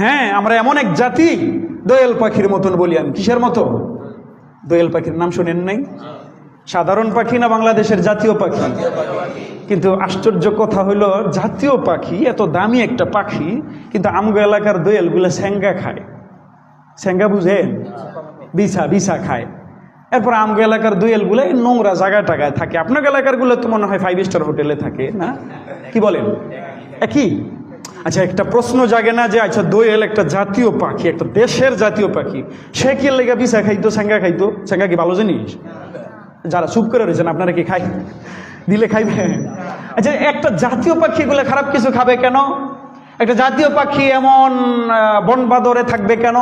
হ্যাঁ, আমরা এমন এক জাতি, দোয়েল পাখির মতন বলি আমি। কিসের মতো? দোয়েল পাখির নাম শোনেন নাই? সাধারণ পাখি না বাংলাদেশের জাতীয় পাখি? কিন্তু আশ্চর্য কথা হইল, জাতীয় পাখি এত দামি একটা পাখি, কিন্তু আমগো এলাকার দোয়েলগুলো স্যাঙ্গা খায়। স্যাঙ্গা বুঝেন? বিছা খায়। এরপর আমগো এলাকার দোয়েলগুলো নোংরা জায়গা টাগায় থাকে। আপনার এলাকার গুলো তো মনে হয় 5 স্টার হোটেলে থাকে না? কি বলেন? একই। আচ্ছা, একটা প্রশ্ন জাগে না যে আচ্ছা দোয়েল একটা জাতীয় পাখি, একটা দেশের জাতীয় পাখি, সে কি লেগে বিছা খাইতো, স্যাঙ্গা খাইতো? স্যাঙ্গা কি ভালো জিনিস? যারা চুপ করে রয়েছেন আপনারা কি খাই দিলে খাইবে? আচ্ছা, একটা জাতীয় পাখি এগুলো খারাপ কিছু খাবে কেন? একটা জাতীয় পাখি এমন বনবাদরে থাকবে কেন?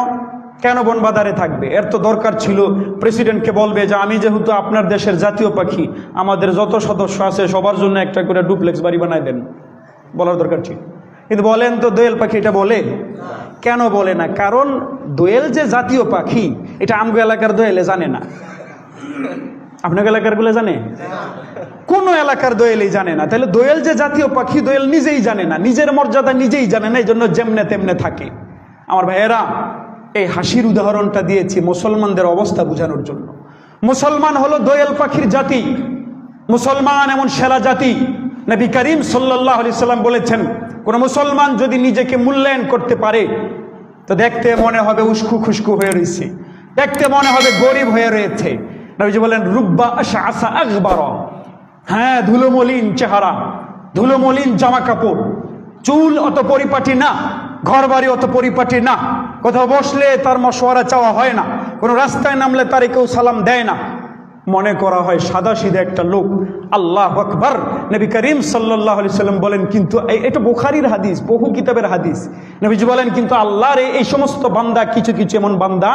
কেন বনবাদারে থাকবে? এর তো দরকার ছিল প্রেসিডেন্টকে বলবে যে আমি যেহেতু আপনার দেশের জাতীয় পাখি, আমাদের যত সদস্য আছে সবার জন্য একটা করে ডুপ্লেক্স বাড়ি বানায় দেন, বলার দরকার ছিল। কিন্তু বলেন তো দোয়েল পাখি এটা বলে? কেন বলে না? কারণ দোয়েল যে জাতীয় পাখি এটা আমগো এলাকার দোয়েলে জানে না। আপনার এলাকার গুলো জানে? কোন এলাকার দোয়েলই জানে না। তাহলে দোয়েল যে জাতীয় পাখি, দোয়েল নিজেই জানে না, নিজের মর্যাদা নিজেই জানে না, এই জন্য যেমনে তেমনে থাকে। আমার ভাইয়েরা, এই হাসির উদাহরণটা দিয়েছি মুসলমানদের অবস্থা বোঝানোর জন্য। মুসলমান হলো দোয়েল পাখির জাতি। মুসলমান এমন সেরা জাতি। নবী করিম সাল্লাল্লাহু আলাইহি সাল্লাম বলেছেন, কোন মুসলমান যদি নিজেকে মূল্যায়ন করতে পারে তো দেখতে মনে হবে উস্কু খুস্কু হয়ে রয়েছে, দেখতে মনে হবে গরিব হয়ে রয়েছে। নবীজি বলেন, রুব্বা আশআসা আগবারা, হ্যাঁ ধুলোমলিন চেহারা, ধুলোমলিন জামা কাপড়, চুল অত পরিপাটি না, ঘর বাড়ি অত পরিপাটি না, কোথাও বসলে তার মশওয়ারা চাওয়া হয় না, কোনো রাস্তায় নামলে তারে কেউ সালাম দেয় না, মনে করা হয় সাদা সিধা একটা লোক। আল্লাহু আকবার। নবী করিম সাল্লাল্লাহু আলাইহি সাল্লাম বলেন, কিন্তু এটা বুখারীর হাদিস, বহু কিতাবের হাদিস। নবীজি বলেন, কিন্তু আল্লাহর এই সমস্ত বান্দা, কিছু কিছু এমন বান্দা,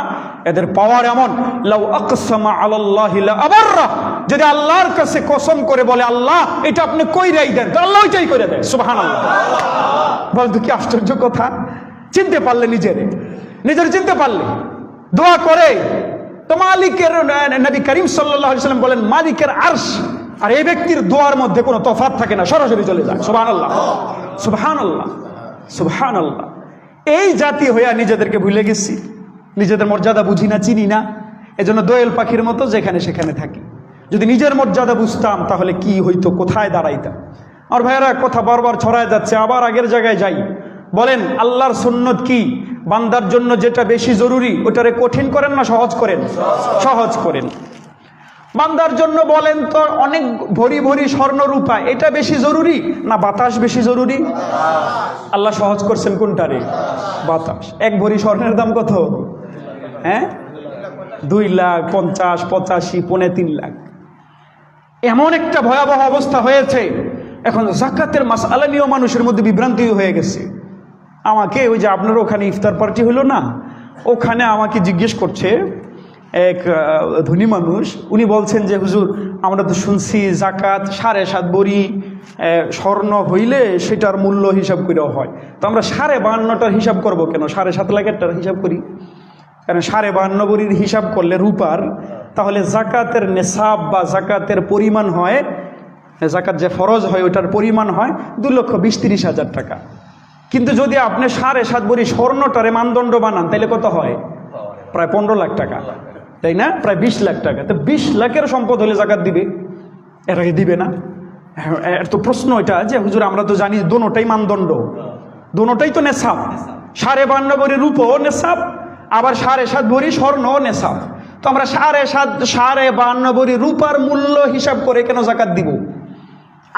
এদের পাওয়ার এমন, লাউ আকসামা আলাল্লাহি লা আবাররা, যদি আল্লাহর কাছে কসম করে বলে আল্লাহ এটা আপনি কইরাই দেন, তো আল্লাহ ওইটাই করে দেয়। সুবহানাল্লাহ। বল তো কি আশ্চর্য কথা! চিনতে পারলে নিজের চিনতে পারলে দোয়া করে তো মালিকের, নবী করিম সাল্লাল্লাহু আলাইহি সাল্লাম বলেন মালিকের আরশ আর এই ব্যক্তির দোয়ার মধ্যে কোনো তফাৎ থাকে না, সরাসরি চলে যায়। সুবহানাল্লাহ, সুবহানাল্লাহ, সুবহানাল্লাহ। এই জাতি হইয়া নিজেদেরকে ভুলে গেছি, নিজেদের মর্যাদা বুঝি না, চিনি না, এজন্য দোয়েল পাখির মতো যেখানে সেখানে থাকি। যদি নিজের মর্যাদা বুঝতাম তাহলে কি হইতো, কোথায় দাঁড়াইতাম। আর ভাইয়েরা, কথা বারবার ছড়ায় যাচ্ছে, আবার আগের জায়গায় যাই। বলেন আল্লাহর সুন্নত কি? বান্দার জন্য যেটা বেশি জরুরি ওটারে কঠিন করেন না সহজ করেন? সহজ করেন। বান্দার জন্য বলেন তো অনেক ভরি ভরি স্বর্ণ রূপা, এটা বেশি জরুরি না বাতাস বেশি জরুরি? আল্লাহ সহজ করছেন কোনটারে? বাতাস। 1 ভরি স্বর্ণের দাম কত? হ্যাঁ, 2 লাখ 50, 85, 3.5 লাখ। এমন একটা ভয়াবহ অবস্থা হয়েছে, এখন যাকাতের মাসআলা নিয়েও মানুষের মধ্যে বিভ্রান্তি হয়ে গেছে। আমাকে ওই যে আপনার ওখানে ইফতার পার্টি হলো না, ওখানে আমাকে জিজ্ঞেস করছে এক ধনী মানুষ, উনি বলছেন যে হুজুর আমরা তো শুনছি জাকাত 7.5 ভরি স্বর্ণ হইলে সেটার মূল্য হিসাব করেও হয়, তো আমরা 52.5টার হিসাব করব কেন? 7.5 লাখেরটার হিসাব করি। কারণ 52.5 ভরির হিসাব করলে রূপার, তাহলে জাকাতের নেশাব বা জাকাতের পরিমাণ হয়, জাকাত যে ফরজ হয় ওটার পরিমাণ হয় 2,20,30,000 টাকা। কিন্তু যদি আপনি 7.5 ভরি স্বর্ণটারে মানদণ্ড বানান তাহলে কত হয়? প্রায় 15 লাখ টাকা, তাই না? প্রায় 20 লাখ টাকা। তো 20 লাখের সম্পদ হলে জাকাত দিবে, এটাকে দিবে না? এর তো প্রশ্ন এটা যে হুজুর আমরা তো জানি দোনোটাই মানদণ্ড, দোনোটাই তো নেশাব। 52.5 ভরি রূপও নেশাব, আবার 7.5 ভরি স্বর্ণও নেশাব। তো আমরা 52.5 ভরি রূপার মূল্য হিসাব করে কেন জাকাত দিব?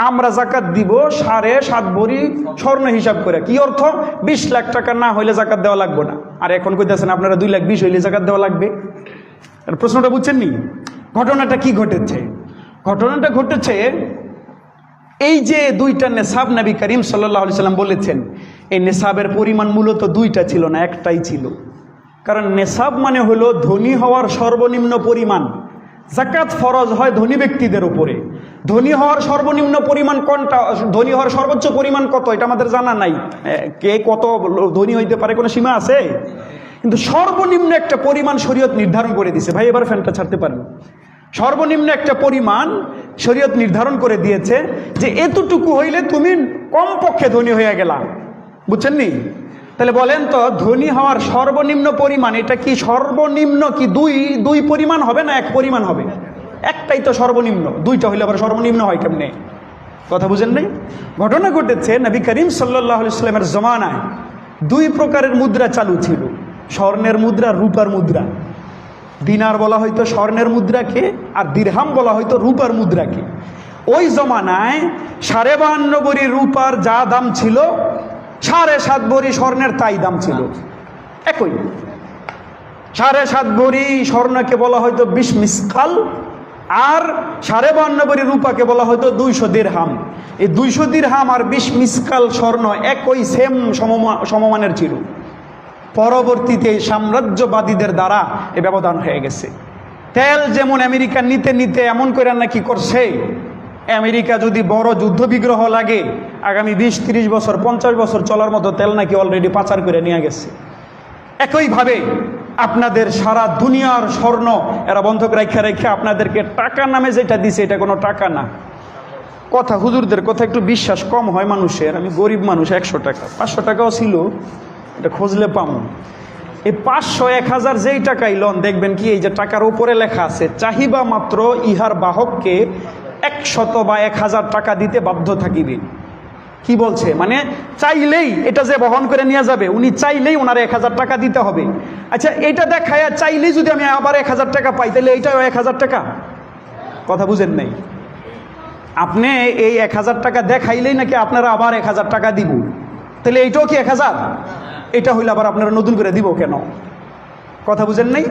আমরা জাকাত দিব 7.5 ভরি স্বর্ণ হিসাব করে। কি অর্থ? 20 লাখ টাকা না হইলে জাকাত দেওয়া লাগবে না। আর এখন কইতেছেন আপনারা 2,20,000 হইলে জাকাত দেওয়া লাগবে। প্রশ্নটা বুঝছেন নি? ঘটনাটা কি ঘটেছে? ঘটনাটা ঘটেছে এই যে 2টা নেশাব নবী করিম সাল্লাল্লাহু আলাইহি সাল্লাম বলেছেন, এই নেশাবের পরিমাণ মূলত 2টা ছিল না, একটাই ছিল। কারণ নেশাব মানে হলো ধনী হওয়ার সর্বনিম্ন পরিমাণ। জাকাত ফরজ হয় ধনী ব্যক্তিদের উপরে। ধনী হওয়ার সর্বনিম্ন পরিমাণ কোনটা, ধনী হওয়ার সর্বোচ্চ পরিমাণ কত এটা আমাদের জানা নাই। কে কত ধনী হইতে পারে কোনো সীমা আছে? কিন্তু সর্বনিম্ন একটা পরিমাণ শরীয়ত নির্ধারণ করে দিয়েছে। ভাই এবার ফ্যানটা ছাড়তে পারেন। সর্বনিম্ন একটা পরিমাণ শরীয়ত নির্ধারণ করে দিয়েছে যে এতটুকু হইলে তুমি কমপক্ষে ধনী হয়ে গেলা। বুঝছেন নি? তাহলে বলেন তো ধনী হওয়ার সর্বনিম্ন পরিমাণ এটা কি সর্বনিম্ন কি দুই পরিমাণ হবে না এক পরিমাণ হবে? একটাই তো সর্বনিম্ন, দুইটা হইলে আবার সর্বনিম্ন হয় কেমনে? কথা বুঝেন নাই? ঘটনা ঘটেছে নবী করিম সাল্লাল্লাহু আলাইহি ওয়াসাল্লামের জমানায় দুই প্রকারের মুদ্রা চালু ছিল, স্বর্ণের মুদ্রা, রূপার মুদ্রা। দিনার বলা হয়তো স্বর্ণের মুদ্রাকে, আর দিরহাম বলা হয়তো রূপার মুদ্রাকে। ওই জমানায় 52.5 ভরি রূপার যা দাম ছিল 7.5 ভরি স্বর্ণের তাই দাম ছিল একই। 7.5 ভরি স্বর্ণকে বলা হয়তো 20 মিসকাল, আর 52.5 ভরি রূপাকে বলা হয়তো 200 দিরহাম। এই 200 দিরহাম আর 20 মিসকাল স্বর্ণ একই সেম সমমানের ছিল। পরবর্তীতে সাম্রাজ্যবাদীদের দ্বারা এ ব্যবধান হয়ে গেছে। তেল যেমন আমেরিকা নিতে নিতে এমন করে নাকি করছে, আমেরিকা যদি বড় যুদ্ধ বিগ্রহ লাগে আগামী 20-30 বছর 50 বছর চলার মতো তেল নাকি অলরেডি পাচার করে নিয়ে গেছে। একইভাবে আপনাদের সারা দুনিয়ার স্বর্ণ এরা বন্ধক রেখে রেখে আপনাদেরকে টাকা নামে যেটা দিছে এটা কোনো টাকা না। কথা হুজুরদের কথা একটু বিশ্বাস কম হয় মানুষের। আমি গরিব মানুষ, 100 টাকা 500 টাকাও ছিল, এটা খুঁজলে পাবো। এই 500, 1000 যেই টাকাই লন দেখবেন কি এই যে টাকার উপরে লেখা আছে চাহিবা মাত্র ইহার বাহককে 100 বা 1000 টাকা দিতে বাধ্য থাকিবে। কি বলছে? মানে চাইলেই এটা যে বহন করে নিয়ে যাবে উনি চাইলেই ওনার 1000 টাকা দিতে হবে। আচ্ছা, এটা দেখায় চাইলেই যদি আমি আবার 1000 টাকা পাই তাহলে এইটাও 1000 টাকা। কথা বুঝেন নাই? আপনি এই 1000 টাকা দেখাইলেই নাকি আপনারা আবার 1000 টাকা দিব, তাহলে এইটাও কি 1000? এটা হইলে আবার আপনারা নতুন করে দিব কেন? কথা বুঝেন নাই?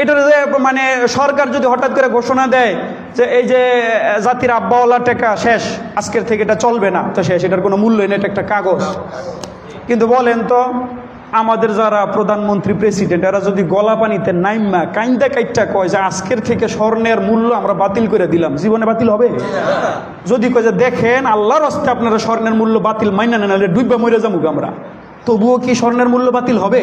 এটার যে মানে সরকার যদি হঠাৎ করে ঘোষণা দেয় যে এই যে জাতির আব্বাওয়ালা টাকা শেষ, আজকের থেকে এটা চলবে না, তো শেষ, এটার কোনো মূল্য নেই, এটা একটা কাগজ। কিন্তু বলেন তো আমাদের যারা প্রধানমন্ত্রী, প্রেসিডেন্ট, এরা যদি গলা পানিতে নাইমা কাইন্দা কাইটটা কয় যে আজকের থেকে স্বর্ণের মূল্য আমরা বাতিল করে দিলাম, জীবনে বাতিল হবে? যদি কয় যে দেখেন আল্লাহর রাস্তায় আপনারা স্বর্ণের মূল্য বাতিল মাইনা নেন, ডুববা মরে যাবো আমরা, তবুও কি স্বর্ণের মূল্য বাতিল হবে?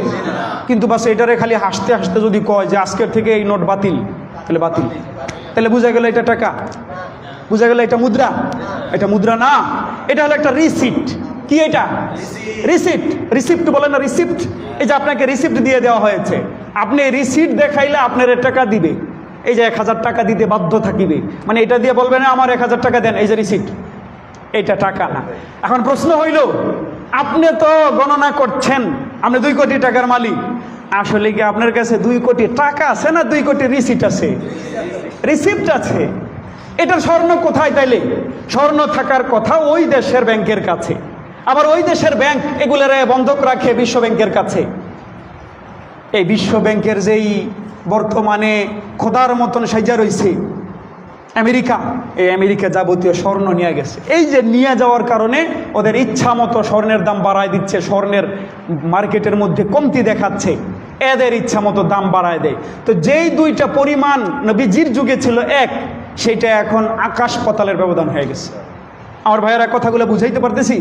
কিন্তু বাস এটারে খালি হাসতে হাসতে যদি কয় যে আজকের থেকে এই নোট বাতিল, তাহলে বাতিল। তাহলে বোঝা গেল এটা টাকা, বোঝা গেল এটা মুদ্রা। এটা মুদ্রা না, এটা হলো একটা রিসিপ্ট। কি এটা? রিসিপ্ট। রিসিপ্ট বলে না, রিসিপ্ট। এই যে আপনাকে রিসিপ্ট দিয়ে দেওয়া হয়েছে, আপনি রিসিপ্ট দেখাইলে আপনার টাকা দিবে। এই যে 1000 টাকা দিতে বাধ্য থাকিবে, মানে এটা দিয়ে বলবে না আমার 1000 টাকা দেন, এই যে রিসিপ্ট, এটা টাকা না। এখন প্রশ্ন হইল, আপনি তো গণনা করছেন আপনি 2 কোটি টাকার মালিক, আসলে কি আপনার কাছে 2 কোটি টাকা আছে না 2 কোটি রিসিপ্ট আছে? রিসিপ্ট আছে। এটার স্বর্ণ কোথায়? তাইলে স্বর্ণ থাকার কথা ওই দেশের ব্যাংকের কাছে, আবার ওই দেশের ব্যাংক এগুলোর বন্ধক রাখে বিশ্ব ব্যাংকের কাছে। এই বিশ্ব ব্যাংকের যেই বর্তমানে খোদার মতন সাইজা রয়েছে আমেরিকা, এই আমেরিকা যাবতীয় স্বর্ণ নিয়ে গেছে। এই যে নিয়ে যাওয়ার কারণে ওদের ইচ্ছা মতো স্বর্ণের দাম বাড়ায় দিচ্ছে, স্বর্ণের মার্কেটের মধ্যে কমতি দেখাচ্ছে, এদের ইচ্ছা মতো দাম বাড়ায় দেয়। তো যেই দুইটা পরিমাণ নবীজির যুগে ছিল এক, সেটা এখন আকাশ পাতালের ব্যবধান হয়ে গেছে। আমার ভাইয়েরা কথাগুলো বুঝাইতে পারতেছি?